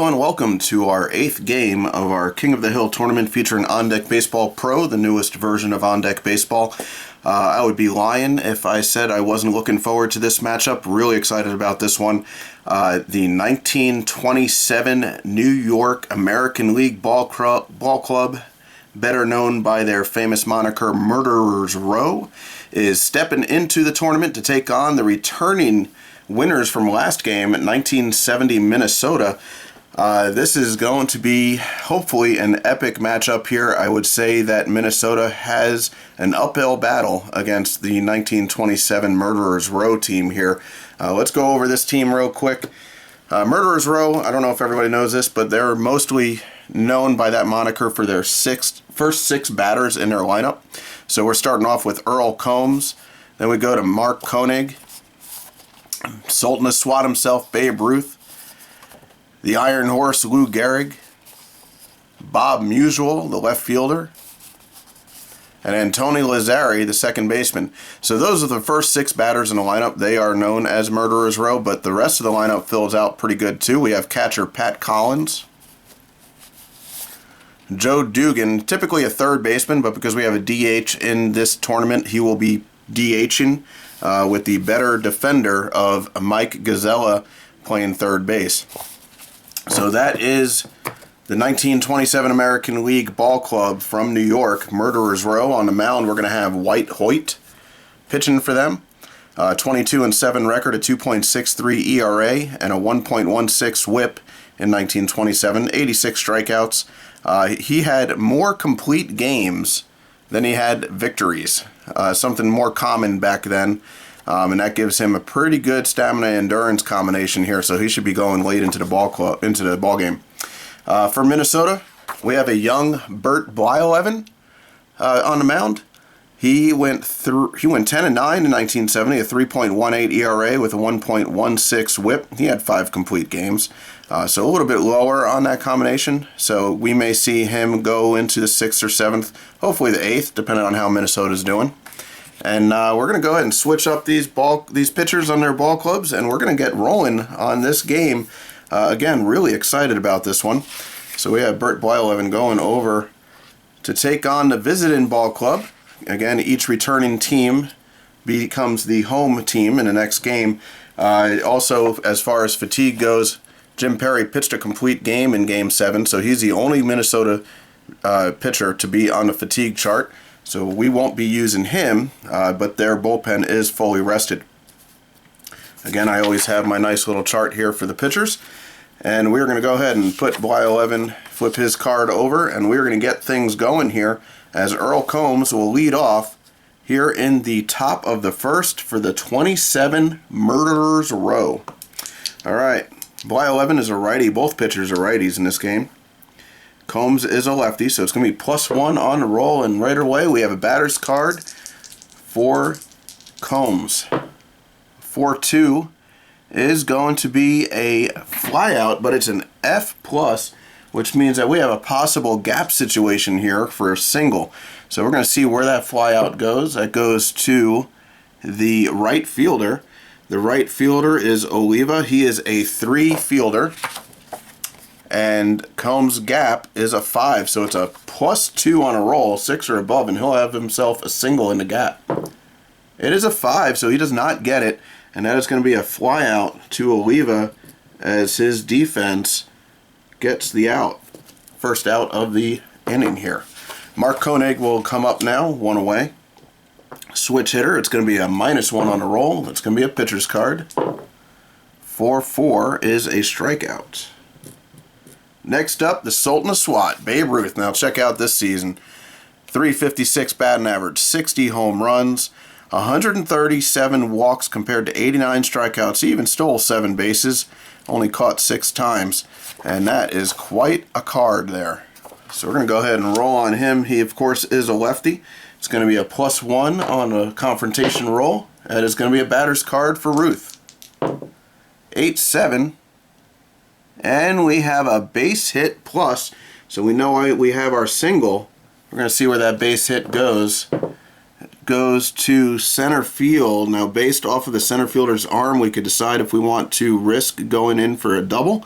everyone, welcome to our 8th game of our King of the Hill tournament featuring On Deck Baseball Pro, the newest version of On Deck Baseball. I would be lying if I said I wasn't looking forward to this matchup. Really excited about this one. The 1927 New York American League Ball Club, better known by their famous moniker Murderers Row, is stepping into the tournament to take on the returning winners from last game at 1970 Minnesota. This is going to be hopefully an epic matchup here. I would say that Minnesota has an uphill battle against the 1927 Murderers Row team here. Let's go over this team real quick. Murderers Row, I don't know if everybody knows this, but they're mostly known by that moniker for their first six batters in their lineup. So we're starting off with Earl Combs, then we go to Mark Koenig, Sultan of Swat himself, Babe Ruth, the Iron Horse, Lou Gehrig, Bob Musial, the left fielder, and Antony Lazzari, the second baseman. So those are the first six batters in the lineup. They are known as Murderers Row, but the rest of the lineup fills out pretty good too. We have catcher Pat Collins, Joe Dugan, typically a third baseman, but because we have a DH in this tournament, he will be DHing with the better defender of Mike Gazella playing third base. So that is the 1927 American League Ball Club from New York, Murderers Row. On the mound, we're going to have Waite Hoyt pitching for them. 22-7 record, a 2.63 ERA, and a 1.16 WHIP in 1927, 86 strikeouts. He had more complete games than he had victories, something more common back then. And that gives him a pretty good stamina endurance combination here, so he should be going late into the ball game. For Minnesota, we have a young Bert Blyleven on the mound. He went 10-9 in 1970, a 3.18 ERA with a 1.16 WHIP. He had 5 complete games, so a little bit lower on that combination. So we may see him go into the 6th or 7th, hopefully the 8th, depending on how Minnesota's doing. And we're going to go ahead and switch up these pitchers on their ball clubs, and we're going to get rolling on this game. Again, really excited about this one. So we have Bert Blyleven going over to take on the visiting ball club. Again, each returning team becomes the home team in the next game. Also, as far as fatigue goes, Jim Perry pitched a complete game in Game 7, so he's the only Minnesota pitcher to be on the fatigue chart. So we won't be using him, but their bullpen is fully rested. Again, I always have my nice little chart here for the pitchers. And we're going to go ahead and put Blyleven, flip his card over, and we're going to get things going here as Earl Combs will lead off here in the top of the first for the 27 Murderers Row. All right, Blyleven is a righty. Both pitchers are righties in this game. Combs is a lefty, so it's going to be +1 on the roll, and right away we have a batter's card for Combs. 4-2 is going to be a flyout, but it's an F+, which means that we have a possible gap situation here for a single. So we're going to see where that flyout goes. That goes to the right fielder. The right fielder is Oliva. He is a 3 fielder. And Combs' gap is a 5, so it's a +2 on a roll, 6 or above, and he'll have himself a single in the gap. It is a 5, so he does not get it, and that is going to be a fly out to Oliva as his defense gets the out. First out of the inning here. Mark Koenig will come up now, 1 away. Switch hitter, it's going to be a -1 on the roll. It's going to be a pitcher's card. 4-4 is a strikeout. Next up, the Sultan of Swat, Babe Ruth. Now check out this season. 356 batting average, 60 home runs, 137 walks compared to 89 strikeouts. He even stole 7 bases, only caught 6 times. And that is quite a card there. So we're going to go ahead and roll on him. He, of course, is a lefty. It's going to be a +1 on a confrontation roll. That is going to be a batter's card for Ruth. 8-7. And we have a base hit plus, so we know we have our single. We're going to see where that base hit goes. It goes to center field. Now, based off of the center fielder's arm, we could decide if we want to risk going in for a double.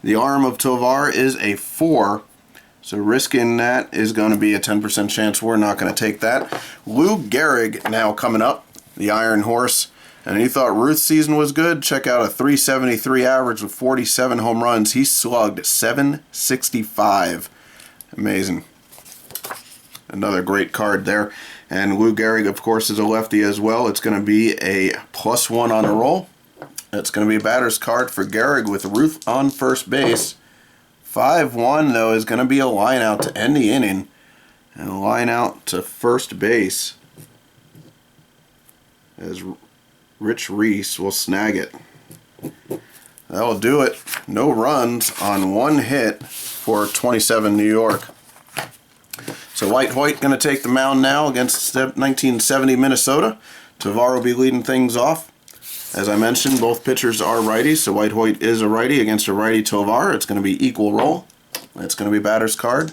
The arm of Tovar is a 4. So risking that is going to be a 10% chance. We're not going to take that. Lou Gehrig now coming up, the Iron Horse. And you thought Ruth's season was good? Check out a 373 average with 47 home runs. He slugged 765. Amazing. Another great card there. And Lou Gehrig, of course, is a lefty as well. It's going to be a +1 on the roll. It's going to be a batter's card for Gehrig with Ruth on first base. 5-1, though, is going to be a line out to end the inning. And a line out to first base as Rich Reese will snag it. That'll do it. No runs on 1 hit for 27 New York. So White Hoyt going to take the mound now against 1970 Minnesota. Tovar will be leading things off. As I mentioned, both pitchers are righties, so White Hoyt is a righty against a righty Tovar. It's going to be equal roll. It's going to be batter's card.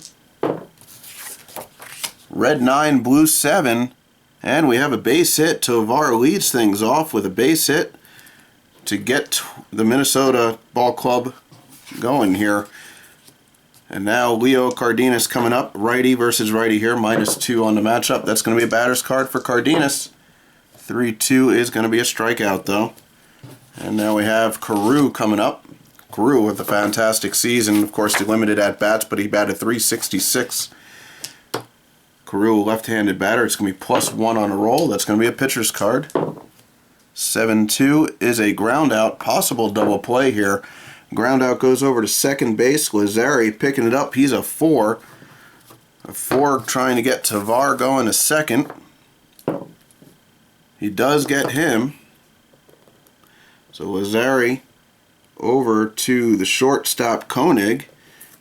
Red 9, blue 7, and we have a base hit. Tovar leads things off with a base hit to get the Minnesota Ball Club going here. And now Leo Cardenas coming up, righty versus righty here, -2 on the matchup. That's going to be a batter's card for Cardenas. 3-2 is going to be a strikeout, though. And now we have Carew coming up. Carew with a fantastic season. Of course, the limited at-bats, but he batted .366. Carew, left-handed batter. It's going to be +1 on a roll. That's going to be a pitcher's card. 7-2 is a ground out. Possible double play here. Ground out goes over to second base. Lazzari picking it up. He's a 4. A 4 trying to get Tovar going to second. He does get him. So Lazzari over to the shortstop Koenig.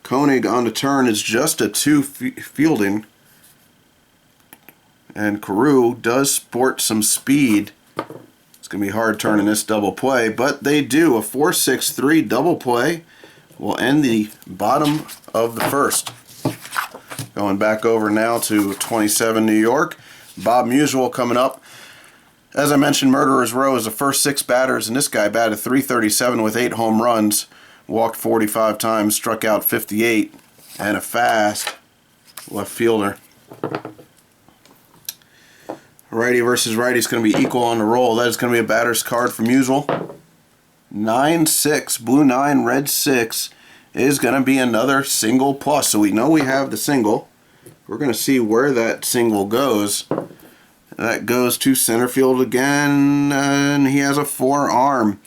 Koenig on the turn is just a 2 fielding. And Carew does sport some speed. It's going to be hard turning this double play, but they do. A 4-6-3 double play will end the bottom of the first. Going back over now to 27 New York. Bob Musial coming up. As I mentioned, Murderer's Row is the first 6 batters, and this guy batted .337 with 8 home runs, walked 45 times, struck out 58, and a fast left fielder. Righty versus righty is going to be equal on the roll. That is going to be a batter's card for Musial. 9-6, blue 9, red 6 is going to be another single plus. So we know we have the single. We're going to see where that single goes. That goes to center field again, and he has a 4-arm.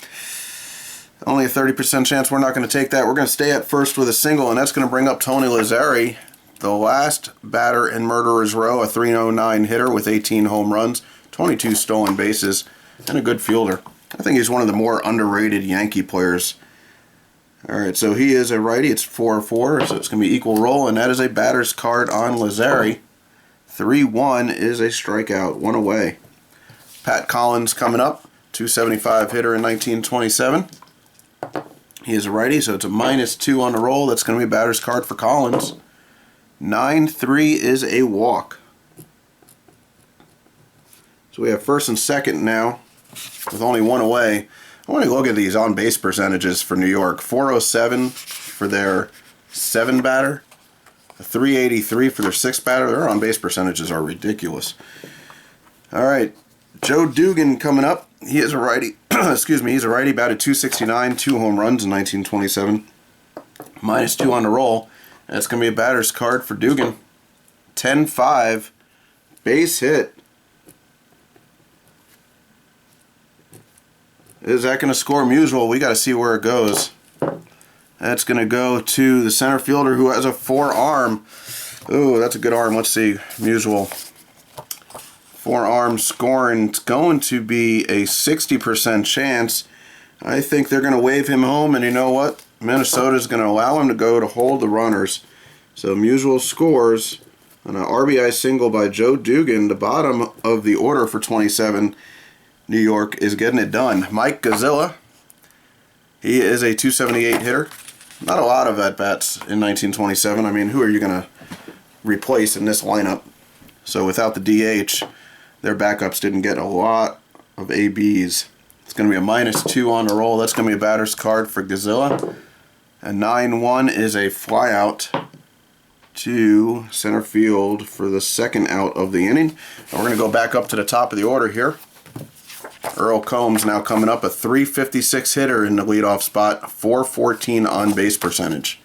Only a 30% chance we're not going to take that. We're going to stay at first with a single, and that's going to bring up Tony Lazzari, the last batter in Murderer's Row, a .309 hitter with 18 home runs, 22 stolen bases, and a good fielder. I think he's one of the more underrated Yankee players. Alright, so he is a righty. It's 4-4, so it's going to be equal roll, and that is a batter's card on Lazzari. 3-1 is a strikeout, 1 away. Pat Collins coming up, .275 hitter in 1927. He is a righty, so it's a -2 on the roll. That's going to be a batter's card for Collins. 9-3 is a walk. So we have first and second now with only 1 away. I want to look at these on-base percentages for New York. 407 for their 7 batter. A 383 for their 6 batter. Their on-base percentages are ridiculous. All right, Joe Dugan coming up. He is a righty. Excuse me, he's a righty. Batted .269, 2 home runs in 1927. -2 on the roll. That's going to be a batter's card for Dugan. 10-5, base hit. Is that going to score Musial? We got to see where it goes. That's going to go to the center fielder who has a 4-arm. Ooh, that's a good arm. Let's see. Musial. 4-arm scoring. It's going to be a 60% chance. I think they're going to wave him home, and you know what? Minnesota's going to allow him to go to hold the runners. So Musial scores on an RBI single by Joe Dugan. The bottom of the order for 27. New York is getting it done. Mike Godzilla. He is a .278 hitter. Not a lot of at-bats in 1927. I mean, who are you going to replace in this lineup? So without the DH, their backups didn't get a lot of ABs. It's going to be a -2 on the roll. That's going to be a batter's card for Godzilla. A 9-1 is a fly out to center field for the second out of the inning. And we're going to go back up to the top of the order here. Earl Combs now coming up, a .356 hitter in the leadoff spot, .414 on base percentage.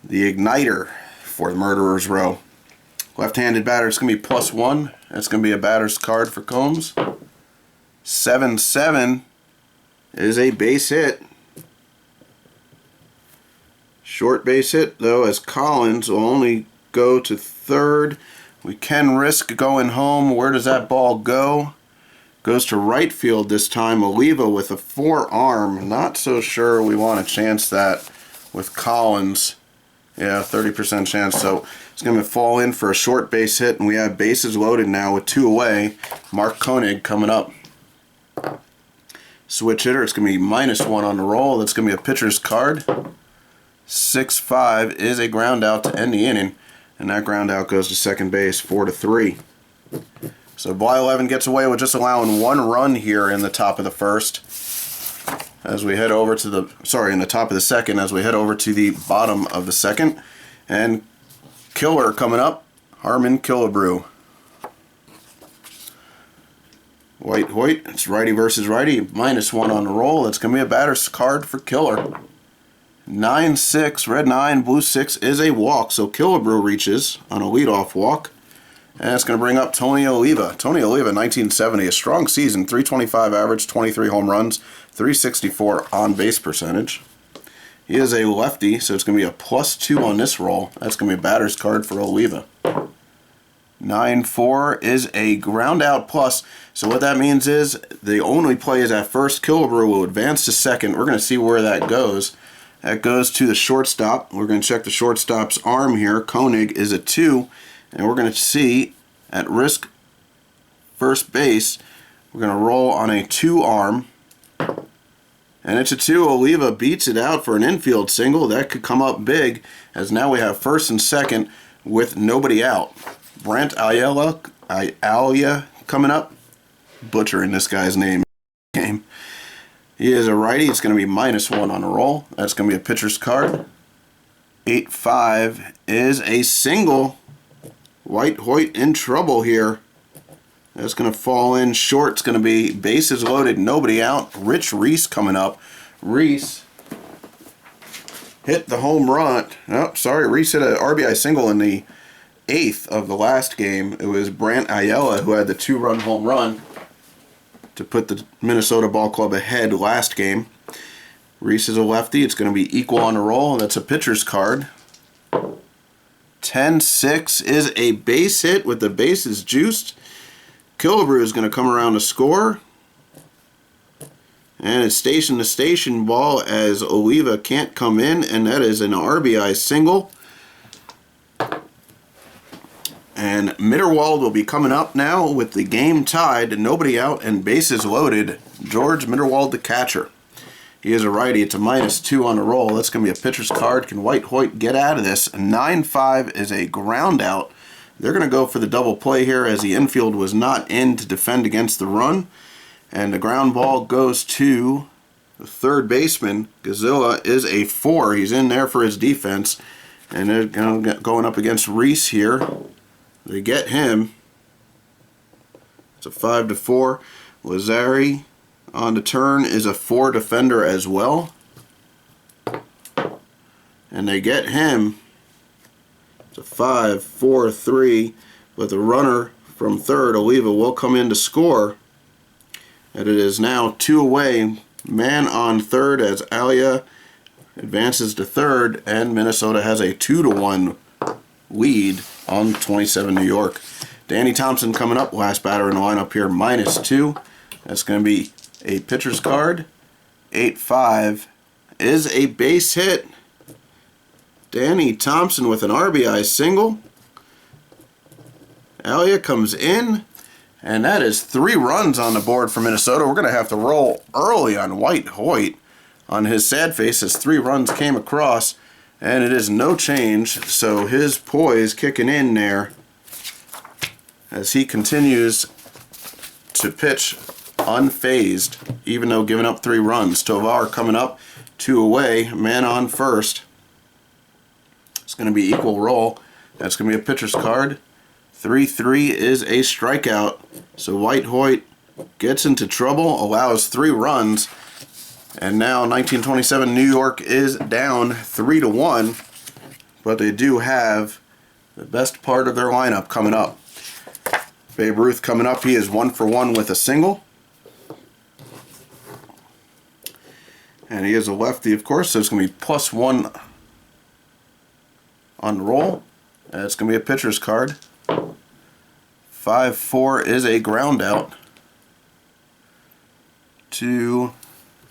The igniter for the Murderers Row. Left-handed batter, it's going to be +1. That's going to be a batter's card for Combs. 7-7 is a base hit. Short base hit, though, as Collins will only go to third. We can risk going home. Where does that ball go? Goes to right field this time. Oliva with a forearm. Not so sure we want to chance that with Collins. Yeah, 30% chance. So it's going to fall in for a short base hit, and we have bases loaded now with 2 away. Mark Koenig coming up. Switch hitter. It's going to be -1 on the roll. That's going to be a pitcher's card. 6-5 is a ground out to end the inning, and that ground out goes to second base, 4-3. So Blyleven gets away with just allowing 1 run here in the top of the first. As we head over to the in the top of the second, as we head over to the bottom of the second, and killer coming up, Harmon Killebrew. Waite Hoyt, it's righty versus righty, -1 on the roll. It's going to be a batter's card for Killer. 9-6, red 9, blue 6 is a walk, so Killebrew reaches on a leadoff walk. And it's going to bring up Tony Oliva. Tony Oliva, 1970, a strong season, .325 average, 23 home runs, .364 on base percentage. He is a lefty, so it's going to be a +2 on this roll. That's going to be a batter's card for Oliva. 9-4 is a ground out plus. So what that means is the only play is at first. Killebrew will advance to second. We're going to see where that goes. That goes to the shortstop. We're going to check the shortstop's arm here. Koenig is a 2. And we're going to see at risk first base, we're going to roll on a 2 arm. And it's a 2. Oliva beats it out for an infield single. That could come up big, as now we have first and second with nobody out. Brent Ayala coming up. Butchering this guy's name. He is a righty. It's going to be -1 on the roll. That's going to be a pitcher's card. 8-5 is a single. Waite Hoyt in trouble here. That's going to fall in short. It's going to be bases loaded, nobody out. Rich Reese coming up. Reese hit the home run. Oh, sorry. Reese hit an RBI single in the 8th of the last game. It was Brant Ayala who had the 2-run home run to put the Minnesota Ball Club ahead last game. Reese is a lefty. It's going to be equal on the roll. That's a pitcher's card. 10-6 is a base hit with the bases juiced. Killebrew is going to come around to score. And it's station-to-station ball as Oliva can't come in, and that is an RBI single. And Mitterwald will be coming up now with the game tied, nobody out, and bases loaded. George Mitterwald, the catcher. He is a righty. It's a -2 on the roll. That's going to be a pitcher's card. Can Waite Hoyt get out of this? 9-5 is a ground out. They're going to go for the double play here, as the infield was not in to defend against the run. And the ground ball goes to the third baseman. Gazilla is a 4. He's in there for his defense. And they're going up against Reese here. They get him. It's a 5-4. Lazari on the turn is a 4 defender as well. And they get him. It's a 5-4-3. But the runner from third, Oliva, will come in to score. And it is now 2 away. Man on third as Alia advances to third. And Minnesota has a 2-1 lead on 27 New York. Danny Thompson coming up, last batter in the lineup here, -2. That's going to be a pitcher's card. 8-5 is a base hit. Danny Thompson with an RBI single. Alia comes in, and that is 3 runs on the board for Minnesota. We're going to have to roll early on Waite Hoyt on his sad face as 3 runs came across. And it is no change, so his poise kicking in there as he continues to pitch unfazed, even though giving up 3 runs. Tovar coming up 2 away, man on first. It's going to be equal roll. That's going to be a pitcher's card. 3-3 is a strikeout. So White Hoyt gets into trouble, allows 3 runs, and now 1927 New York is down 3-1, but they do have the best part of their lineup coming up. Babe Ruth coming up, he is 1 for 1 with a single. And he is a lefty, of course, so it's going to be +1 on the roll. And it's going to be a pitcher's card. 5-4 is a ground out to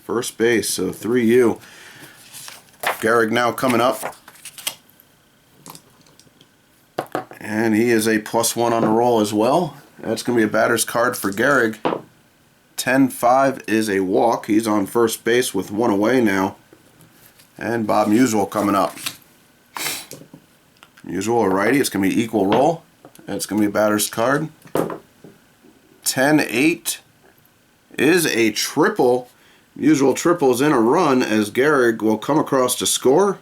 first base, so 3U. Gehrig now coming up. And he is a +1 on the roll as well. That's going to be a batter's card for Gehrig. 10-5 is a walk. He's on first base with 1 away now. And Bob Musial coming up. Musial, a righty. It's going to be equal roll. That's going to be a batter's card. 10-8 is a triple. Musial triples in a run as Gehrig will come across to score.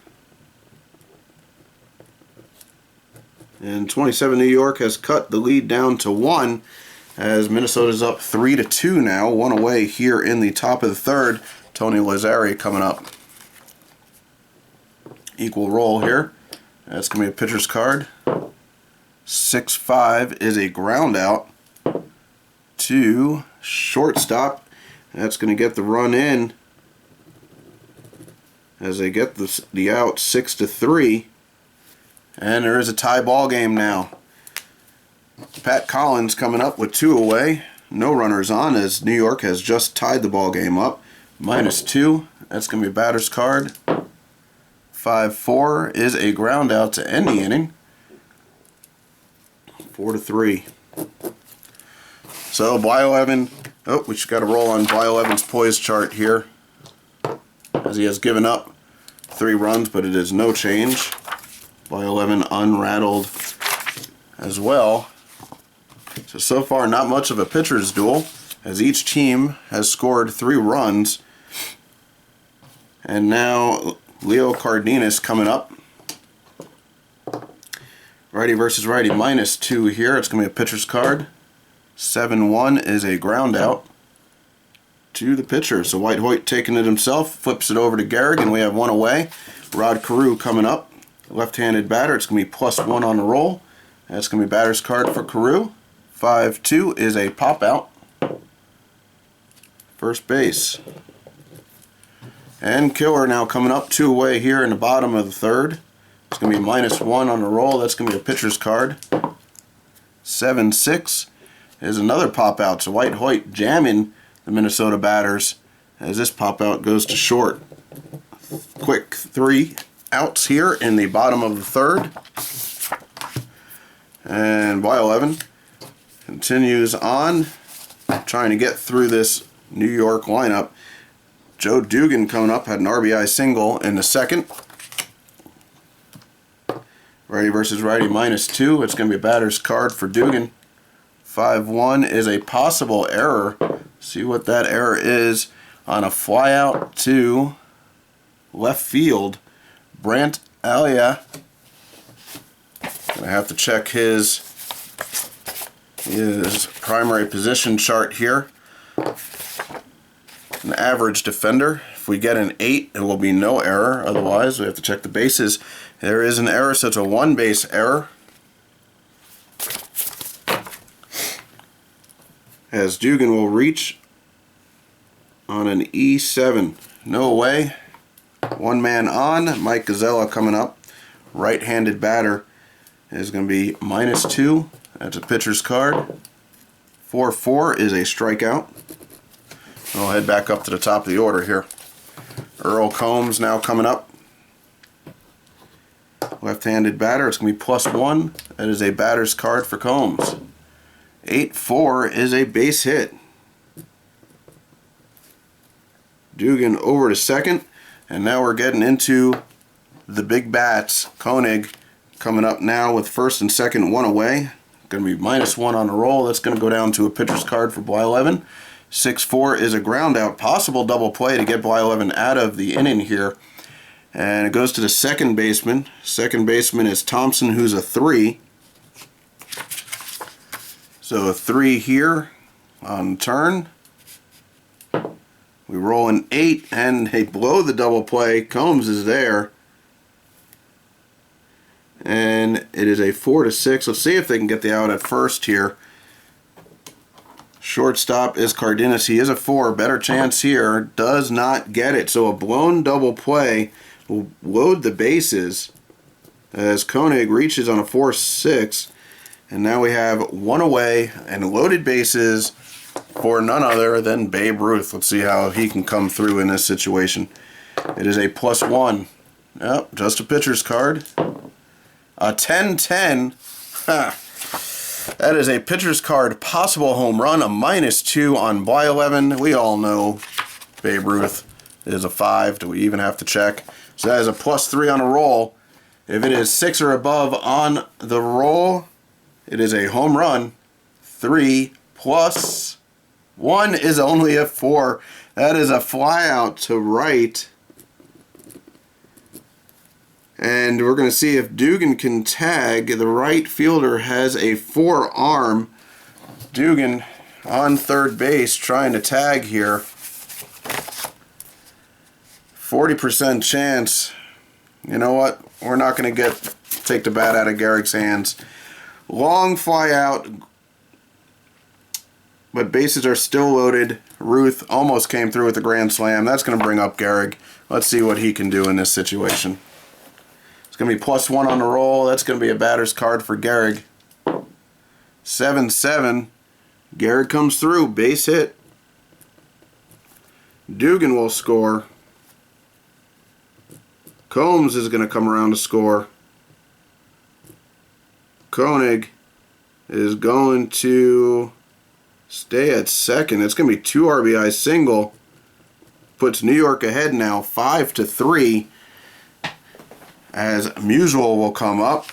And 27 New York has cut the lead down to 1 as Minnesota's up 3-2 now, 1 away here in the top of the third. Tony Lazzari coming up. Equal roll here. That's going to be a pitcher's card. 6-5 is a ground out to shortstop. That's going to get the run in as they get the out 6-3. And there is a tie ball game now. Pat Collins coming up with 2 away. No runners on as New York has just tied the ball game up. -2. That's going to be a batter's card. 5-4 is a ground out to end the inning. 4-3. So Blyleven, we just got to roll on Blyleven's poise chart here, as he has given up 3 runs, but it is no change. Blyleven unrattled as well. So far not much of a pitcher's duel, as each team has scored 3 runs. And now Leo Cardenas coming up. Righty versus righty, -2 here. It's going to be a pitcher's card. 7-1 is a ground out to the pitcher. So White Hoyt taking it himself, flips it over to Gehrig, and we have 1 away. Rod Carew coming up. Left-handed batter. It's going to be +1 on the roll. That's going to be batter's card for Carew. 5-2 is a pop out. First base. And Killer now coming up 2 away here in the bottom of the third. It's going to be -1 on the roll. That's going to be a pitcher's card. 7-6 is another pop out. So White Hoyt jamming the Minnesota batters as this pop out goes to short. Quick 3 outs here in the bottom of the third. And Blyleven continues on, trying to get through this New York lineup. Joe Dugan coming up, had an RBI single in the second. Righty versus righty, -2. It's going to be a batter's card for Dugan. 5-1 is a possible error. See what that error is on a fly out to left field. Brant Alia. Gonna have to check his primary position chart here. An average defender. If we get an 8, it will be no error. Otherwise, we have to check the bases. There is an error, so it's a 1-base error. As Dugan will reach on an E7. No way. 1 man on. Mike Gazella coming up. Right-handed batter is going to be -2. That's a pitcher's card. 4-4 is a strikeout. I'll head back up to the top of the order here. Earl Combs now coming up. Left-handed batter. It's going to be +1. That is a batter's card for Combs. 8-4 is a base hit. Dugan over to second. And now we're getting into the big bats. Koenig coming up now with first and second, 1 away. Going to be -1 on the roll. That's going to go down to a pitcher's card for Blyleven. 6-4 is a ground out. Possible double play to get Blyleven out of the inning here. And it goes to the second baseman. Second baseman is Thompson, who's a 3. So a 3 here on turn. We roll an 8 and they blow the double play. Combs is there. And it is a 4-6. Let's see if they can get the out at first here. Shortstop is Cardenas. He is a 4. Better chance here. Does not get it. So a blown double play will load the bases as Koenig reaches on a 4-6. And now we have 1 away and loaded bases for none other than Babe Ruth. Let's see how he can come through in this situation. It is a +1. Yep, just a pitcher's card. A 10-10. That is a pitcher's card. Possible home run. A -2 on Blyleven. We all know Babe Ruth is a 5. Do we even have to check? So that is a +3 on a roll. If it is 6 or above on the roll, it is a home run. 3 + 1 is only a 4. That is a fly out to right. And we're going to see if Dugan can tag. The right fielder has a 4-arm. Dugan on third base trying to tag here. 40% chance. You know what? We're not going to take the bat out of Gehrig's hands. Long fly out, but bases are still loaded. Ruth almost came through with a grand slam. That's going to bring up Gehrig. Let's see what he can do in this situation. It's going to be +1 on the roll. That's going to be a batter's card for Gehrig. 7-7. Gehrig comes through. Base hit. Dugan will score. Combs is going to come around to score. Koenig is going to stay at second. It's going to be 2 RBI single. Puts New York ahead now 5-3. As Musial will come up.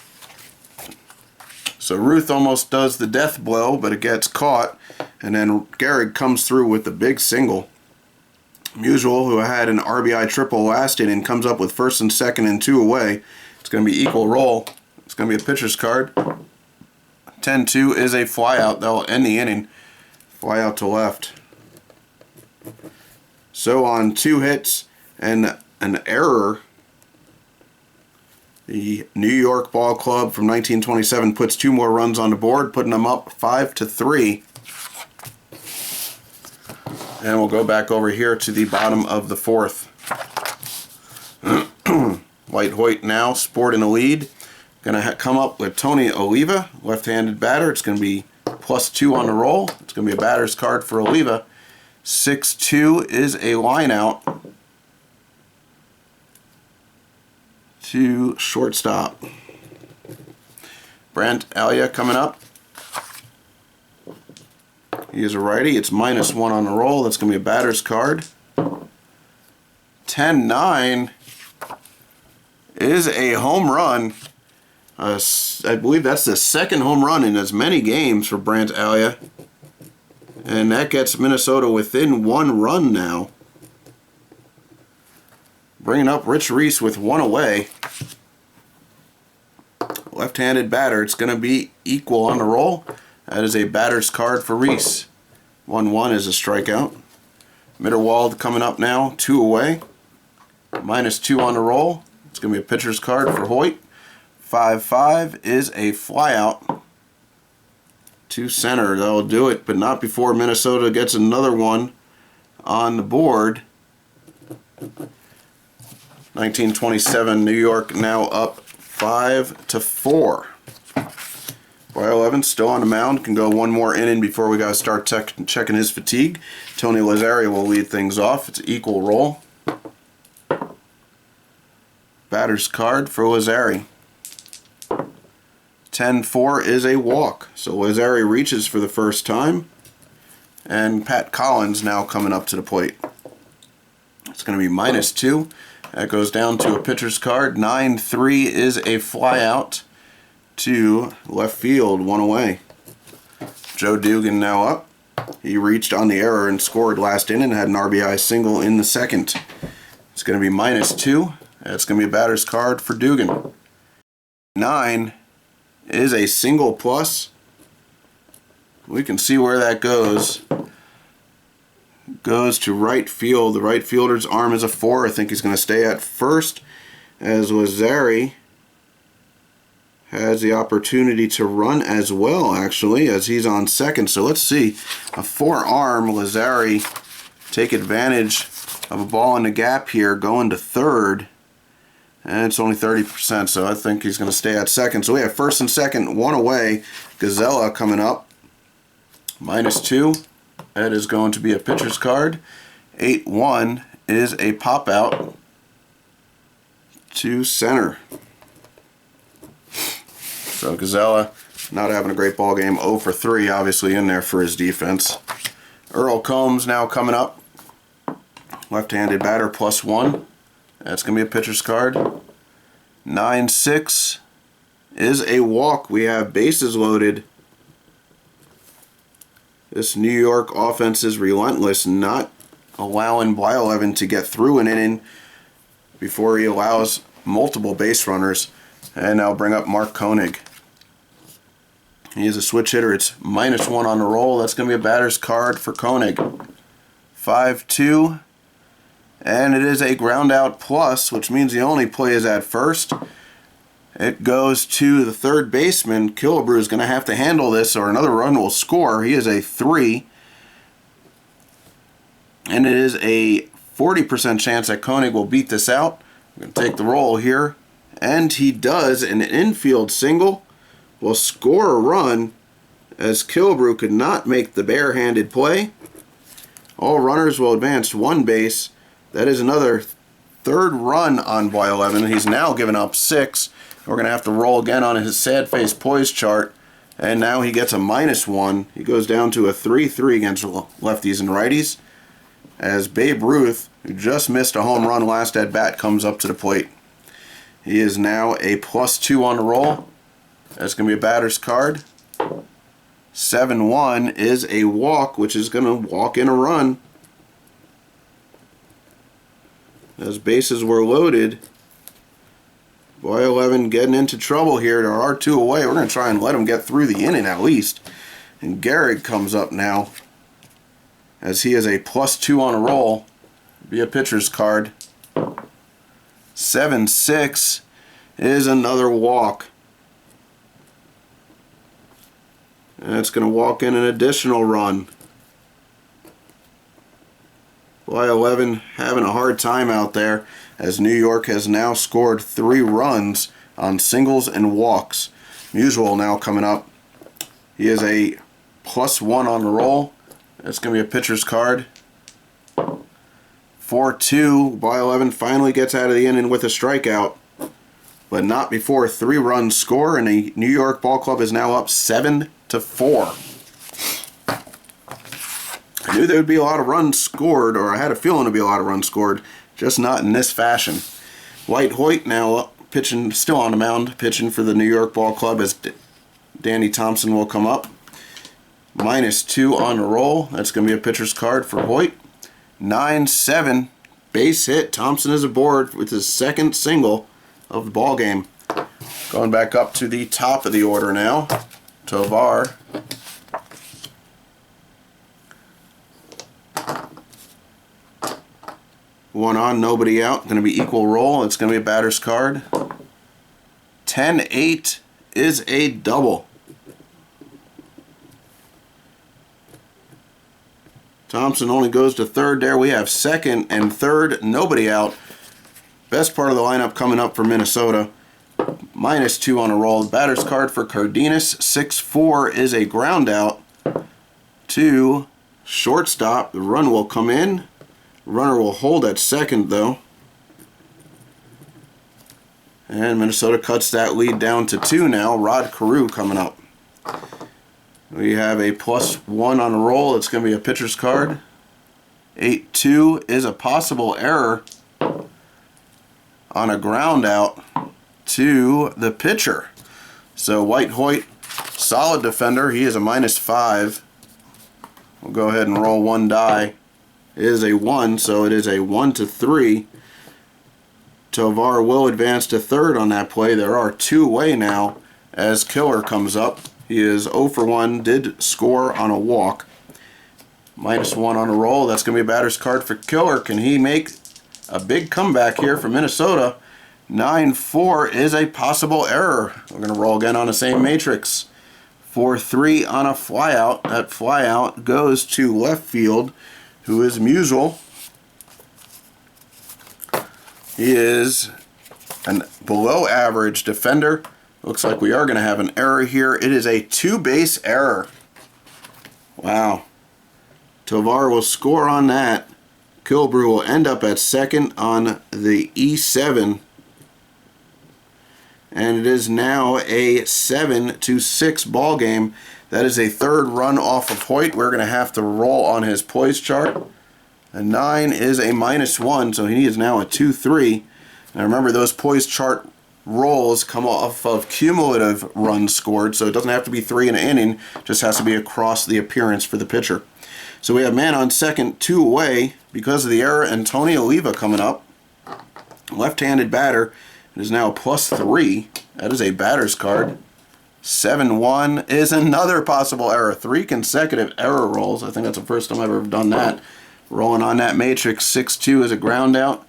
So Ruth almost does the death blow, but it gets caught. And then Gehrig comes through with the big single. Musial, who had an RBI triple last inning, comes up with first and second and 2 away. It's going to be equal roll. It's going to be a pitcher's card. 10-2 is a flyout. That will end the inning. Fly out to left. So on 2 hits and an error, the New York Ball Club from 1927 puts 2 more runs on the board, putting them up 5-3. And we'll go back over here to the bottom of the 4th. Waite Hoyt now, Sport in the lead. Going to come up with Tony Oliva, left-handed batter. It's going to be +2 on the roll. It's going to be a batter's card for Oliva. 6-2 is a line out to shortstop. Brant Alia coming up. He is a righty. It's -1 on the roll. That's going to be a batter's card. 10-9 is a home run. I believe that's the second home run in as many games for Brant Alia. And that gets Minnesota within 1 run now. Bringing up Rich Reese with 1 away. Left-handed batter. It's going to be equal on the roll. That is a batter's card for Reese. 1-1 is a strikeout. Mitterwald coming up now. 2 away. -2 on the roll. It's going to be a pitcher's card for Hoyt. 5-5 is a flyout to center. That'll do it, but not before Minnesota gets another one on the board. 1927 New York now up 5-4. Blyleven still on the mound. Can go 1 more inning before we got to start checking his fatigue. Tony Lazzari will lead things off. It's equal roll. Batter's card for Lazzari. 10-4 is a walk. So Lazzari reaches for the first time. And Pat Collins now coming up to the plate. It's going to be -2. That goes down to a pitcher's card. 9-3 is a flyout to left field, 1 away. Joe Dugan now up. He reached on the error and scored last inning and had an RBI single in the second. It's going to be -2. That's going to be a batter's card for Dugan. 9 is a single plus. We can see where that goes. Goes to right field. The right fielder's arm is a 4. I think he's going to stay at first, as Lazari has the opportunity to run as well, actually, as he's on second. So let's see. A 4-arm. Lazari take advantage of a ball in the gap here, going to third. And it's only 30%, so I think he's going to stay at second. So we have first and second, one away. Gazella coming up. -2. That is going to be a pitcher's card. 8-1 is a pop out to center. So Gazella not having a great ball game. 0 for 3, obviously in there for his defense. Earl Combs now coming up. Left-handed batter, +1. That's going to be a pitcher's card. 9-6 is a walk. We have bases loaded. This New York offense is relentless, not allowing Blyleven to get through an inning before he allows multiple base runners. And now bring up Mark Koenig. He is a switch hitter. It's -1 on the roll. That's going to be a batter's card for Koenig. 5-2. And it is a ground out plus, which means the only play is at first. It goes to the third baseman. Killebrew is going to have to handle this or another run will score. He is a 3. And it is a 40% chance that Koenig will beat this out. I'm going to take the roll here. And he does. An infield single will score a run as Killebrew could not make the barehanded play. All runners will advance 1 base. That is another third run on Blyleven. He's now given up 6. We're going to have to roll again on his sad face poise chart. And now he gets a -1. He goes down to a 3-3 against lefties and righties. As Babe Ruth, who just missed a home run last at bat, comes up to the plate. He is now a +2 on the roll. That's going to be a batter's card. 7-1 is a walk, which is going to walk in a run. As bases were loaded, Blyleven getting into trouble here. There are 2 away. We're going to try and let him get through the inning at least. And Gehrig comes up now as he is a +2 on a roll. Be a pitcher's card. 7-6 is another walk. And it's going to walk in an additional run. Blyleven having a hard time out there as New York has now scored 3 runs on singles and walks. Musial now coming up. He is a +1 on the roll. That's going to be a pitcher's card. 4-2. Blyleven finally gets out of the inning with a strikeout, but not before 3 runs score, and the New York Ball Club is now up 7-4. I knew there would be a lot of runs scored, or I had a feeling there would be a lot of runs scored, just not in this fashion. Waite Hoyt now pitching, still on the mound, pitching for the New York Ball Club as Danny Thompson will come up. -2 on the roll. That's going to be a pitcher's card for Hoyt. 9-7, base hit. Thompson is aboard with his second single of the ball game. Going back up to the top of the order now. Tovar. One on, nobody out. Going to be equal roll. It's going to be a batter's card. 10-8 is a double. Thompson only goes to third there. We have second and third, nobody out. Best part of the lineup coming up for Minnesota. -2 on a roll. Batter's card for Cardenas. 6-4 is a ground out to shortstop. The run will come in. Runner will hold at second though. And Minnesota cuts that lead down to 2 now. Rod Carew coming up. We have a +1 on the roll. It's going to be a pitcher's card. 8-2 is a possible error on a ground out to the pitcher. So Waite Hoyt, solid defender. He is a -5. We'll go ahead and roll one die. It is a 1, so it is a 1-3. Tovar will advance to third on that play. There are two away now as Killer comes up. He is 0 for 1, did score on a walk. -1 on a roll. That's going to be a batter's card for Killer. Can he make a big comeback here for Minnesota? 9-4 is a possible error. We're going to roll again on the same matrix. 4-3 on a flyout. That flyout goes to left field, who is Musial. He is a below average defender. Looks like we are going to have an error here. It is a 2-base error. Wow. Tovar will score on that. Kilbrew will end up at second on the E7. And it is now a 7-6 ball game. That is a third run off of Hoyt. We're going to have to roll on his poise chart. A 9 is a -1, so he is now a 2-3. And remember, those poise chart rolls come off of cumulative runs scored, so it doesn't have to be 3 in an inning, just has to be across the appearance for the pitcher. So we have man on second, 2 away because of the error. Antonio Oliva coming up. Left-handed batter. It is now +3. That is a batter's card. 7-1 is another possible error. 3 consecutive error rolls. I think that's the first time I've ever done that. Rolling on that matrix. 6-2 is a ground out.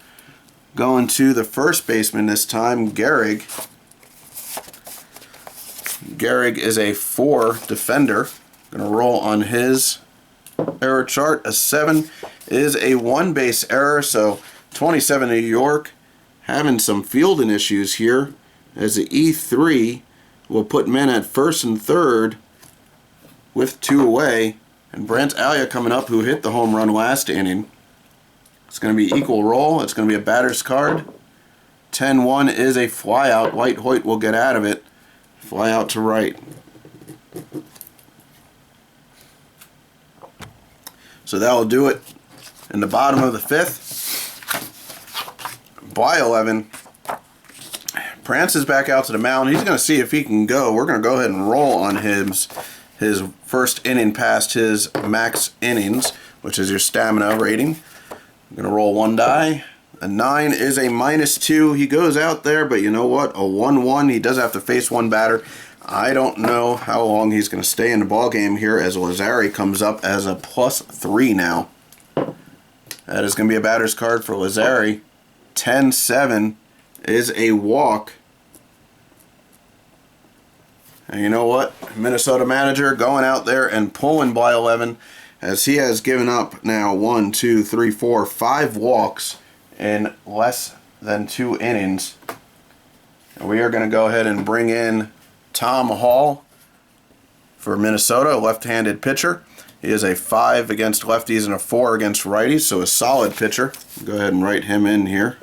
Going to the first baseman this time, Gehrig. Gehrig is a 4 defender. Going to roll on his error chart. A 7 is a 1-base error, so 27 New York having some fielding issues here, as the E3 will put men at first and third with 2 away, and Brent Alia coming up, who hit the home run last inning. It's going to be equal roll. It's going to be a batter's card. 10-1 is a flyout. White Hoyt will get out of it. Fly out to right. So that will do it in the bottom of the 5th. Blyleven prances back out to the mound. He's going to see if he can go. We're going to go ahead and roll on his first inning past his max innings, which is your stamina rating. I'm going to roll one die. A 9 is a -2. He goes out there, but you know what? A 1-1. He does have to face one batter. I don't know how long he's going to stay in the ball game here, as Lazari comes up as a +3 now. That is going to be a batter's card for Lazari. 10-7 is a walk. And you know what? Minnesota manager going out there and pulling Blyleven, as he has given up now 1, 2, 3, 4, 5 walks in less than 2 innings. And we are going to go ahead and bring in Tom Hall for Minnesota, a left-handed pitcher. He is a 5 against lefties and a 4 against righties, so a solid pitcher. Go ahead and write him in here.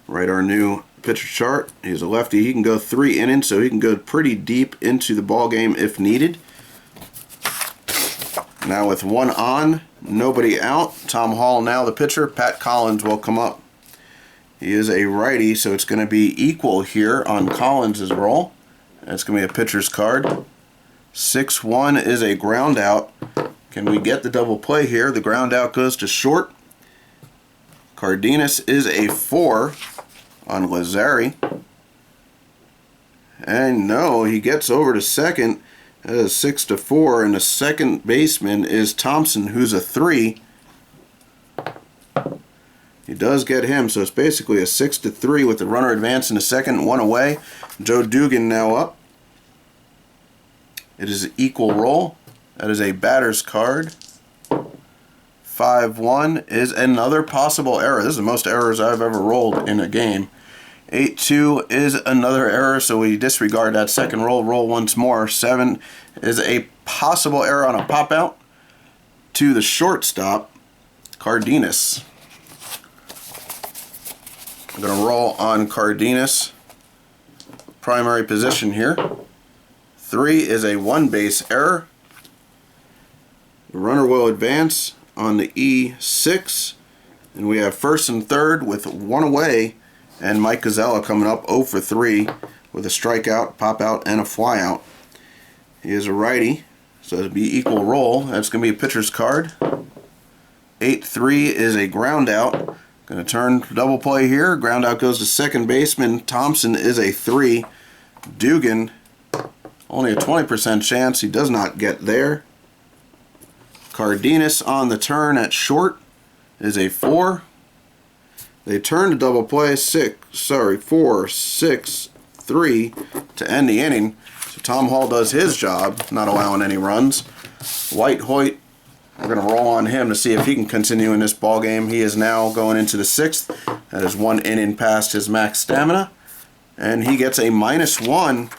Write our new pitcher chart. He's a lefty. He can go 3 innings, so he can go pretty deep into the ball game if needed. Now with 1 on, nobody out. Tom Hall now the pitcher. Pat Collins will come up. He is a righty, so it's going to be equal here on Collins' roll. That's going to be a pitcher's card. 6-1 is a ground out. Can we get the double play here? The ground out goes to short. Cardenas is a 4 on Lazari. And no, he gets over to second. That is 6-4, and the second baseman is Thompson, who's a 3. He does get him, so it's basically a 6-3 with the runner advancing to second, 1 away. Joe Dugan now up. It is an equal roll. That is a batter's card. 5-1 is another possible error. This is the most errors I've ever rolled in a game. 8-2 is another error, so we disregard that second roll. Roll once more. 7 is a possible error on a pop out to the shortstop, Cardenas. I'm going to roll on Cardenas, primary position here. 3 is a 1-base error. The runner will advance on the E6, and we have first and third with 1 away, and Mike Gazzella coming up 0 for 3 with a strikeout, pop out, and a fly out. He is a righty, so it'll be equal roll. That's going to be a pitcher's card. 8-3 is a ground out. Going to turn double play here. Ground out goes to second baseman. Thompson is a 3. Dugan, only a 20% chance. He does not get there. Cardenas on the turn at short is a 4. They turn to double play 4, 6, 3 to end the inning. So Tom Hall does his job, not allowing any runs. Waite, Hoyt, we're going to roll on him to see if he can continue in this ball game. He is now going into the 6th. That is 1 inning past his max stamina. And he gets a -1.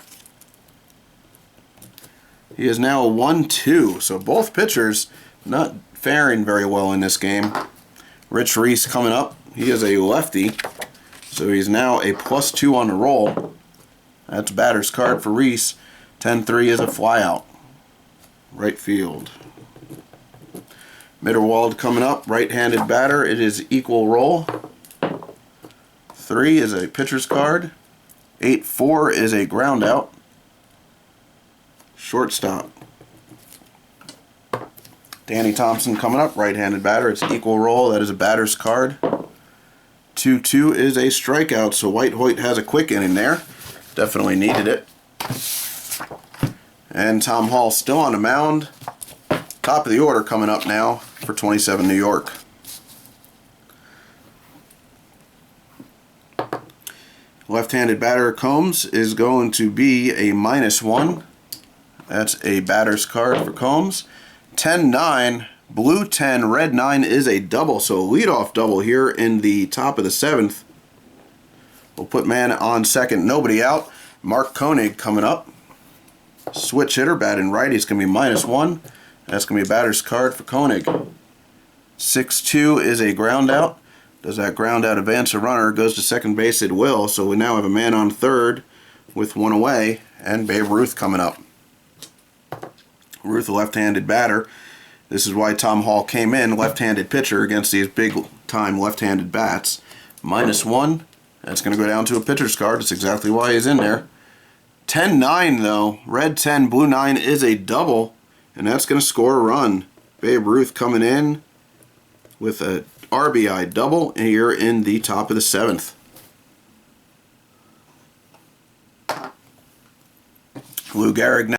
He is now a 1-2. So both pitchers not faring very well in this game. Rich Reese coming up. He is a lefty. So he's now a +2 on the roll. That's batter's card for Reese. 10-3 is a flyout. Right field. Mitterwald coming up, right-handed batter. It is equal roll. 3 is a pitcher's card. 8-4 is a ground out. Shortstop. Danny Thompson coming up, right-handed batter. It's equal roll. That is a batter's card. 2-2 is a strikeout, so Waite Hoyt has a quick inning there. Definitely needed it. And Tom Hall still on the mound. Top of the order coming up now for 27 New York. Left-handed batter Combs is going to be a -1. That's a batter's card for Combs. 10-9, blue 10, red 9 is a double. So a leadoff double here in the top of the 7th. We'll put man on second, nobody out. Mark Koenig coming up. Switch hitter, batting right. He's going to be -1. That's going to be a batter's card for Koenig. 6-2 is a ground out. Does that ground out advance a runner? Goes to second base, it will. So we now have a man on third with 1 away, and Babe Ruth coming up. Ruth, a left-handed batter. This is why Tom Hall came in, left-handed pitcher against these big-time left-handed bats. -1. That's going to go down to a pitcher's card. That's exactly why he's in there. 10-9 though. Red 10, blue 9 is a double, and that's going to score a run. Babe Ruth coming in with a RBI double here in the top of the 7th. Lou Gehrig now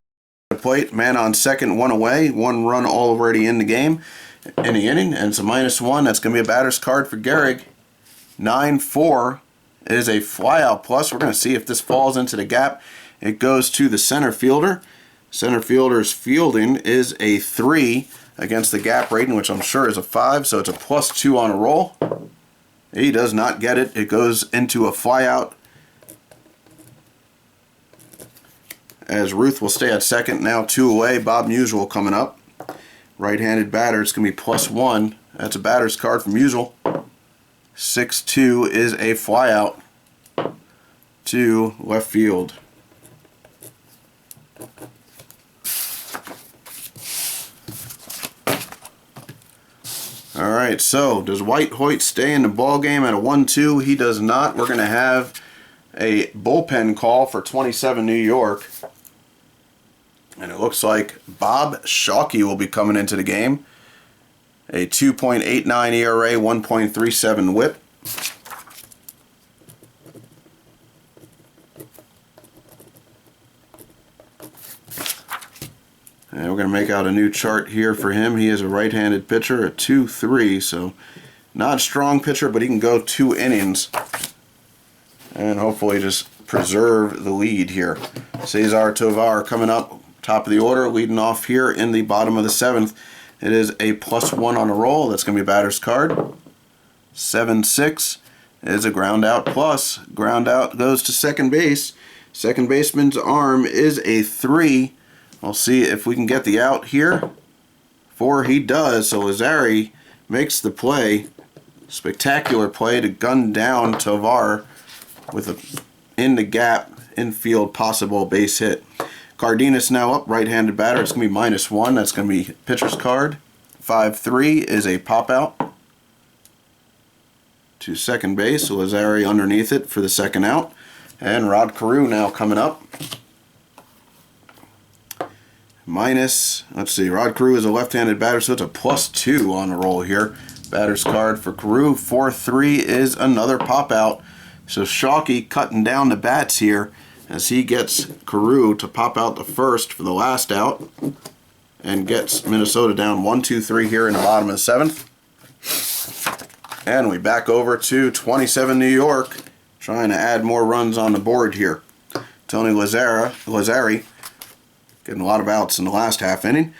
at the plate. Man on second, 1 away. 1 run already in the game, in the inning, and it's a -1. That's going to be a batter's card for Gehrig. 9-4 is a flyout plus. We're going to see if this falls into the gap. It goes to the center fielder. Center fielder's fielding is a 3 against the gap rating, which I'm sure is a 5, so it's a +2 on a roll. He does not get it. It goes into a flyout, as Ruth will stay at second. Now 2 away. Bob Musial coming up. Right-handed batter. It's going to be +1. That's a batter's card from Musial. 6-2 is a flyout to left field. Alright, so does Waite Hoyt stay in the ball game at a 1-2? He does not. We're going to have a bullpen call for 27 New York. And it looks like Bob Shockey will be coming into the game. A 2.89 ERA, 1.37 whip. And we're going to make out a new chart here for him. He is a right-handed pitcher, a 2-3, so not a strong pitcher, but he can go 2 innings and hopefully just preserve the lead here. Cesar Tovar coming up, top of the order, leading off here in the bottom of the 7th. It is a +1 on a roll. That's going to be batter's card. 7-6 is a ground out plus. Ground out goes to second base. Second baseman's arm is a 3. We'll see if we can get the out here. 4 he does, so Lazari makes the play. Spectacular play to gun down Tovar with a in the gap, infield possible base hit. Cardenas now up, right-handed batter. It's going to be -1. That's going to be pitcher's card. 5-3 is a pop-out to second base. So Lazari underneath it for the second out. And Rod Carew now coming up. Minus, let's see, Rod Carew is a left-handed batter, so it's a +2 on the roll here. Batter's card for Carew. 4-3 is another pop-out. So Shockey cutting down the bats here as he gets Carew to pop out the first for the last out and gets Minnesota down 1-2-3 here in the bottom of the 7th. And we back over to 27 New York, trying to add more runs on the board here. Tony Lazzari getting a lot of outs in the last half inning.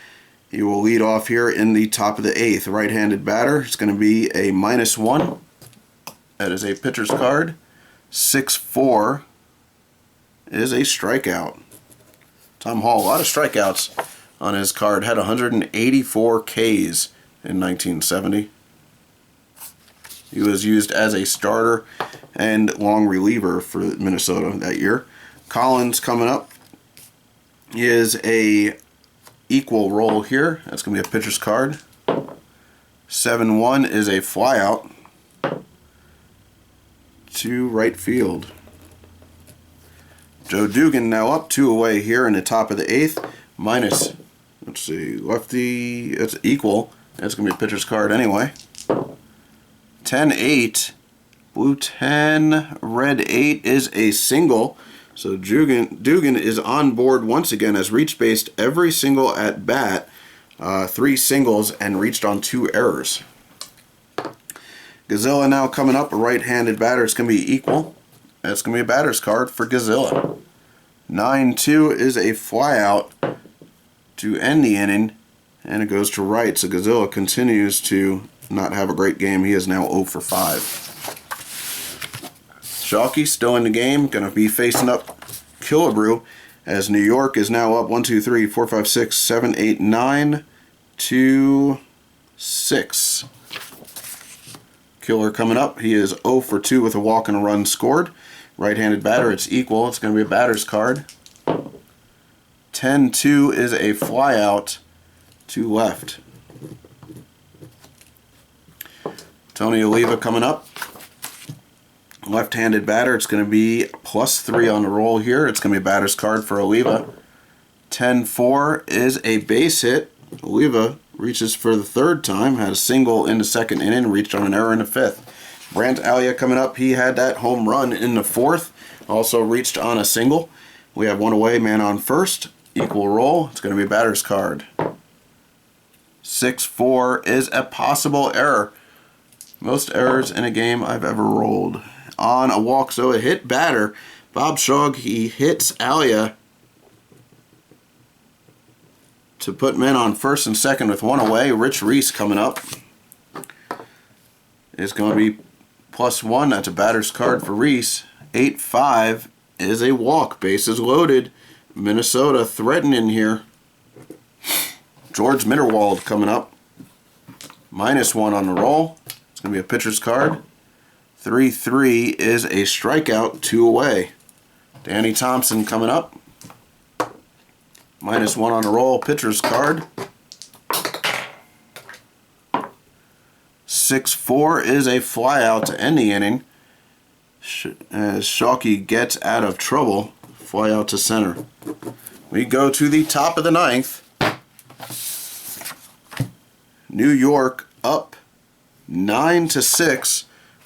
He will lead off here in the top of the 8th. Right-handed batter. It's going to be a -1. That is a pitcher's card. 6-4 is a strikeout. Tom Hall, a lot of strikeouts on his card. Had 184 Ks in 1970. He was used as a starter and long reliever for Minnesota that year. Collins coming up is a equal roll here. That's going to be a pitcher's card. 7-1 is a flyout to right field. Joe Dugan now up 2 away here in the top of the 8th. Minus, let's see, lefty, it's equal. That's going to be a pitcher's card anyway. 10-8. Blue 10, red 8 is a single. So Dugan is on board once again, has reached base every single at bat, 3 singles, and reached on 2 errors. Gazella now coming up, a right-handed batter. It's going to be equal. That's going to be a batter's card for Gazella. 9-2 is a flyout to end the inning, and it goes to right. So Gazella continues to not have a great game. He is now 0 for 5. Shockey still in the game, going to be facing up Killebrew as New York is now up 1, 2, 3, 4, 5, 6, 7, 8, 9 to 6. Killer coming up. He is 0 for 2 with a walk and a run scored. Right-handed batter, it's equal. It's going to be a batter's card. 10-2 is a flyout to left. Tony Oliva coming up. Left-handed batter, it's going to be +3 on the roll here. It's going to be a batter's card for Oliva. 10-4 is a base hit. Oliva reaches for the 3rd time, had a single in the 2nd inning, reached on an error in the 5th. Brant Alia coming up, he had that home run in the 4th, also reached on a single. We have 1 away, man on first, equal roll. It's going to be a batter's card. 6-4 is a possible error. Most errors in a game I've ever rolled. On a walk, so a hit batter. Bob Shog, he hits Alia to put men on first and second with 1 away. Rich Reese coming up is going to be +1. That's a batter's card for Reese. 8-5 is a walk. Bases loaded. Minnesota threatening here. George Mitterwald coming up. -1 on the roll. It's going to be a pitcher's card. 3-3 is a strikeout, 2 away. Danny Thompson coming up. -1 on the roll, pitcher's card. 6-4 is a flyout to end the inning. As Shockey gets out of trouble, fly out to center. We go to the top of the 9th. New York up 9-6.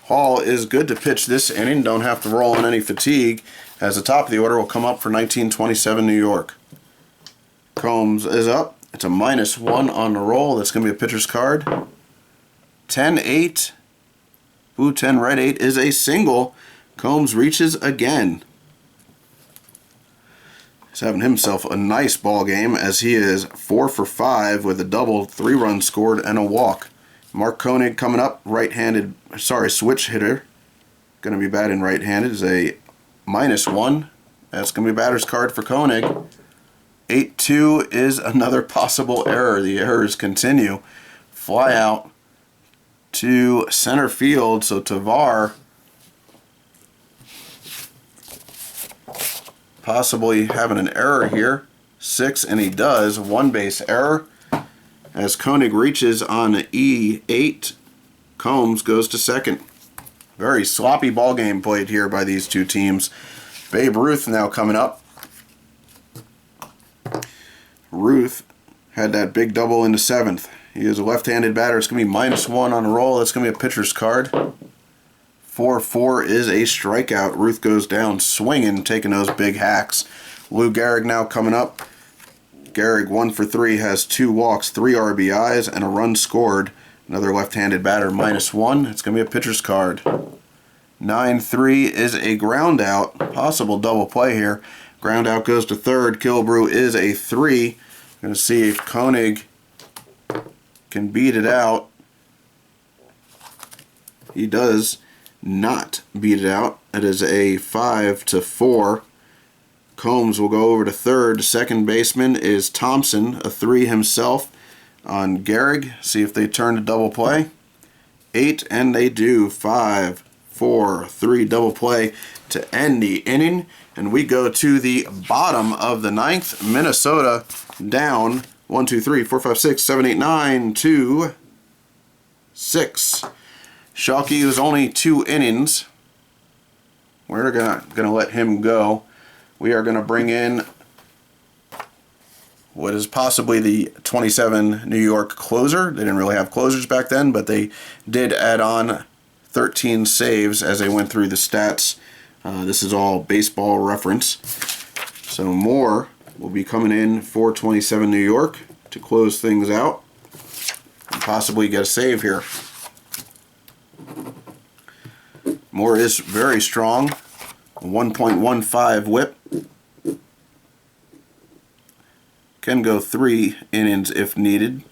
Hall is good to pitch this inning. Don't have to roll in any fatigue, as the top of the order will come up for 1927 New York. Combs is up. It's a -1 on the roll. That's going to be a pitcher's card. 10-8. Blue 10, red 8 is a single. Combs reaches again. He's having himself a nice ball game as he is 4 for 5 with a double, 3 runs scored, and a walk. Mark Koenig coming up, switch hitter. Going to be batting right-handed is a -1. That's going to be a batter's card for Koenig. 8-2 is another possible error. The errors continue. Fly out to center field, so Tavar possibly having an error here. 6, and he does. 1 base error. As Koenig reaches on E8, Combs goes to second. Very sloppy ball game played here by these two teams. Babe Ruth now coming up. Ruth had that big double in the 7th. He is a left-handed batter. It's going to be -1 on the roll. That's going to be a pitcher's card. 4-4 is a strikeout. Ruth goes down swinging, taking those big hacks. Lou Gehrig now coming up. Gehrig 1 for 3, has 2 walks, 3 RBIs, and a run scored. Another left-handed batter, -1. It's going to be a pitcher's card. 9-3 is a ground out. Possible double play here. Ground out goes to third. Killebrew is a 3. Going to see if Koenig can beat it out. He does not beat it out. It is a 5-4. Combs will go over to third. Second baseman is Thompson, a 3 himself on Gehrig. See if they turn to double play. 8, and they do. 5-4-3 double play to end the inning. And we go to the bottom of the 9th. Minnesota down 1, 2, 3, 4, 5, 6, 7, 8, 9 to 6. Shelke was only 2 innings. We're gonna let him go. We are gonna bring in what is possibly the 27 New York closer. They didn't really have closers back then, but they did add on 13 saves as they went through the stats. This is all baseball reference. So Moore will be coming in for 27 New York to close things out and possibly get a save here. Moore is very strong. 1.15 whip. Can go 3 innings if needed.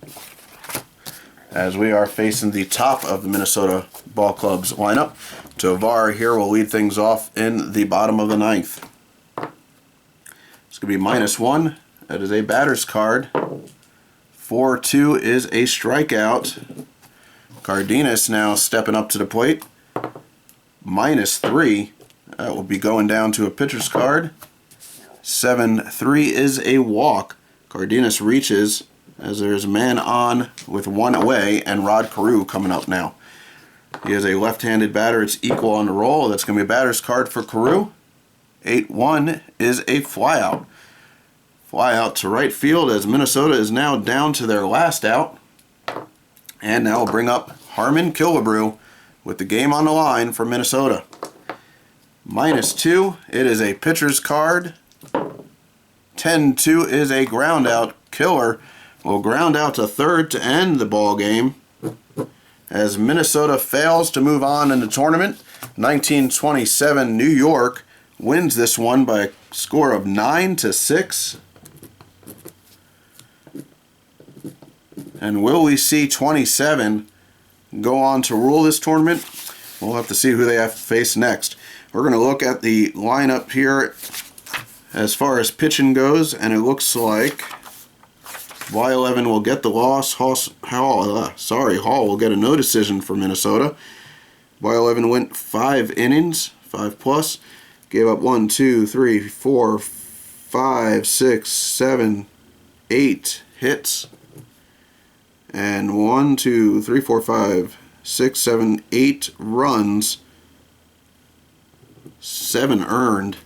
As we are facing the top of the Minnesota Ball Club's lineup. Tovar here will lead things off in the bottom of the 9th. It's going to be -1. That is a batter's card. 4-2 is a strikeout. Cardenas now stepping up to the plate. -3. That will be going down to a pitcher's card. 7-3 is a walk. Cardenas reaches as there's a man on with 1 away, and Rod Carew coming up now. He is a left-handed batter. It's equal on the roll. That's going to be a batter's card for Carew. 8-1 is a flyout. Flyout to right field as Minnesota is now down to their last out. And now we'll bring up Harmon Killebrew with the game on the line for Minnesota. -2, it is a pitcher's card. 10-2 is a ground out. Killer will ground out to third to end the ball game as Minnesota fails to move on in the tournament. 1927 New York wins this one by a score of 9-6. And will we see 27 go on to rule this tournament? We'll have to see who they have to face next. We're going to look at the lineup here as far as pitching goes, and it looks like Blyleven will get the loss. Hall will get a no decision for Minnesota. Blyleven went 5 innings, 5+, gave up 1, 2, 3, 4, 5, 6, 7, 8 hits, and 1, 2, 3, 4, 5, 6, 7, 8 runs, 7 earned,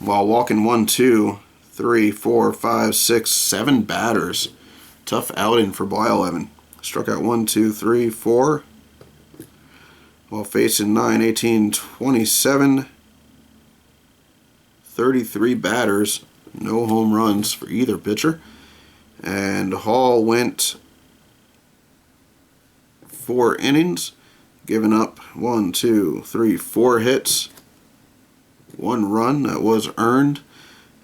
while walking 1, 2, 3, 4, 5, 6, 7 batters. Tough outing for Blyleven. Struck out 1, 2, 3, 4, while facing 9, 18, 27, 33 batters. No home runs for either pitcher. And Hall went 4 innings, giving up 1, 2, 3, 4 hits, 1 run that was earned,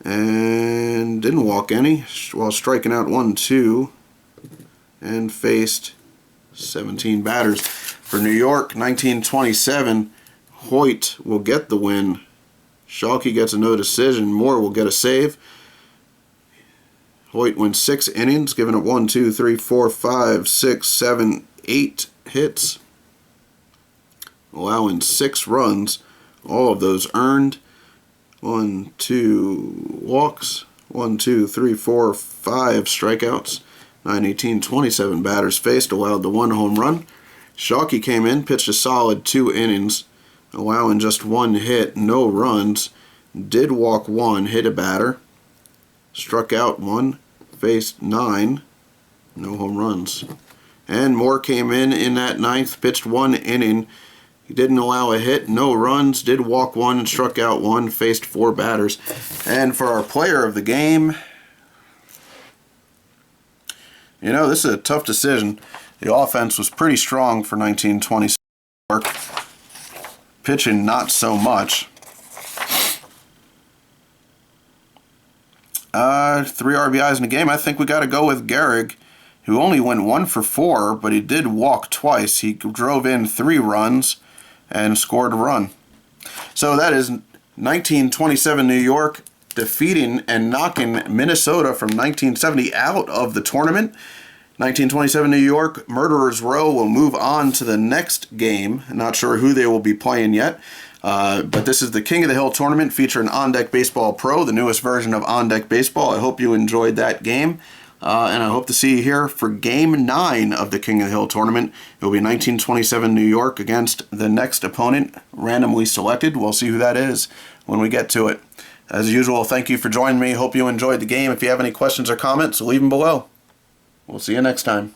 and didn't walk any, while striking out 1, 2, and faced 17 batters. For New York, 1927, Hoyt will get the win. Shelke gets a no decision. Moore will get a save. Hoyt wins 6 innings, giving up 1, 2, 3, 4, 5, 6, 7, 8 hits, allowing 6 runs, all of those earned. 1, 2 walks, 1, 2, 3, 4, 5 strikeouts. 9, 18, 27 batters faced, allowed the 1 home run. Shelke came in, pitched a solid 2 innings, allowing just 1 hit, no runs, did walk 1, hit a batter, struck out 1, faced 9, no home runs. And Moore came in that 9th, pitched 1 inning. He didn't allow a hit, no runs, did walk 1 and struck out 1, faced 4 batters. And for our player of the game, you know, this is a tough decision. The offense was pretty strong for 1920 work. Pitching not so much. 3 RBIs in the game. I think we got to go with Gehrig, who only went 1 for 4, but he did walk twice. He drove in 3 runs and scored a run. So that is 1927 New York defeating and knocking Minnesota from 1970 out of the tournament. 1927 New York, Murderers Row will move on to the next game. Not sure who they will be playing yet. But this is the King of the Hill tournament featuring On Deck Baseball Pro, the newest version of On Deck Baseball. I hope you enjoyed that game. And I hope to see you here for Game 9 of the King of the Hill tournament. It will be 1927 New York against the next opponent, randomly selected. We'll see who that is when we get to it. As usual, thank you for joining me. Hope you enjoyed the game. If you have any questions or comments, leave them below. We'll see you next time.